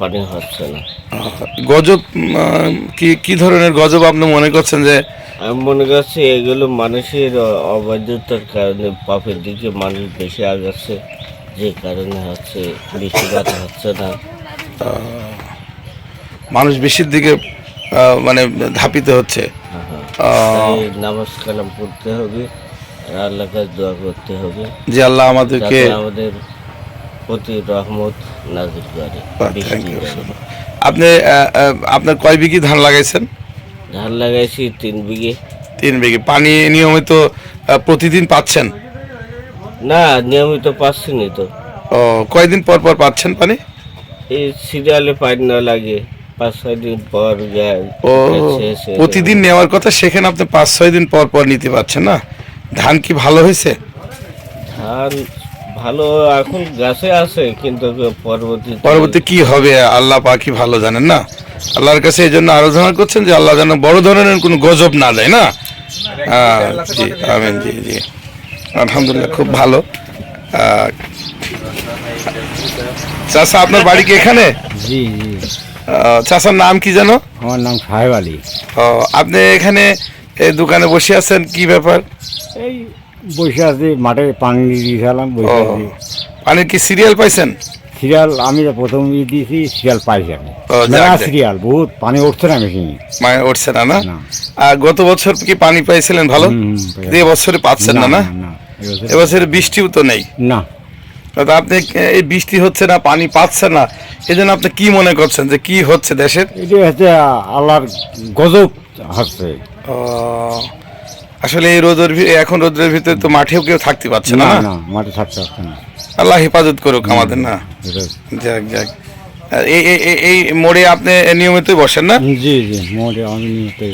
পানি হচ্ছে না। গজব কি কি ধরনের গজব আপনি মনে করছেন? যে আমি মনে করছি এগুলো মানুষের অবাধ্যতার কারণে, পাপের দিকে মানুষ বেশি আগাচ্ছে, যে কারণে হচ্ছে বৃষ্টিপাত হচ্ছে না। মানুষ বেশির দিকে মানে ধাপিত হচ্ছে। তাই নামাজ কালাম পড়তে হবে আর আল্লাহর কাছে দোয়া করতে হবে যে আল্লাহ আমাদেরকে যাতে আমাদের প্রতি রহমত নাজিল করে, থ্যাংক বৃষ্টি ইউ। করে। আপনি আপনার কয় বিঘি ধান লাগাইছেন? ধান লাগাইছি 3 বিঘে। 3 বিঘি। পানি নিয়মিত প্রতিদিন পাচ্ছেন? না, নিয়মিত পাচ্ছি নি তো। ও, কয়দিন পর পর পাচ্ছেন পানি? এই সিরিয়ালে পানি না লাগে, 5-6 দিন পর যায়। ও, শেষ হয়ে প্রতিদিন যাবে। নেওয়ার কথা, সেখানে আপনি 5-6 দিন পর পর নিতে পারছেন না। ধান কি ভালো হয়েছে? ধান ভালো এখন গাছে আছে, কিন্তু পরবর্তী কি হবে আল্লাহ পাকই ভালো জানেন না। আল্লাহর কাছে এই জন্য আরাধনা করছেন যে আল্লাহ যেন বড় ধরনের কোনো গজব না দেয় না। জি আমিন। জি জি, আলহামদুলিল্লাহ, খুব ভালো। চাচা, আপনার বাড়ি কি এখানে? জি জি, চাচার নাম কি জানো? আমার নাম সাহেব আলী। আপনি এখানে এই দোকানে বসে আছেন, কি ব্যাপার? এই বসে আছি, মাঠে পানি দিয়েছিলাম, বসে ও, আছি। পানির কি সিরিয়াল পাইছেন? সিরিয়াল আমি তো প্রথম দিয়েছি, সিরিয়াল পাইছি আমি। ও, যাক, মেলা যাক। সিরিয়াল, বহুত পানি উঠছে না মেশিনে। মানে উঠছে না না? না। আর গত বছর কি পানি পাইছিলেন ভালো? হুম, এ বছরে পাচ্ছেন না না? এবছরে বৃষ্টিও তো নেই। না, তো আপনি এই বৃষ্টি হচ্ছে না, পানি পাচ্ছে না, এই জন্য আপনি কি মনে করছেন যে কি হচ্ছে দেশের? এটা হচ্ছে আল্লাহর গজব হচ্ছে। ও, আসলে এই এখন রোদের ভিতরে তো মাঠেও কেউ থাকতে পারছে না না না। না, মাঠে থাকতে পারছে না। আল্লাহ হেফাজত করুক আমাদের না। এটা- যাক যাক। আর এই মোড়ে আপনি নিয়মিতই বসেন না? জি জি, মোটে আমি নিতে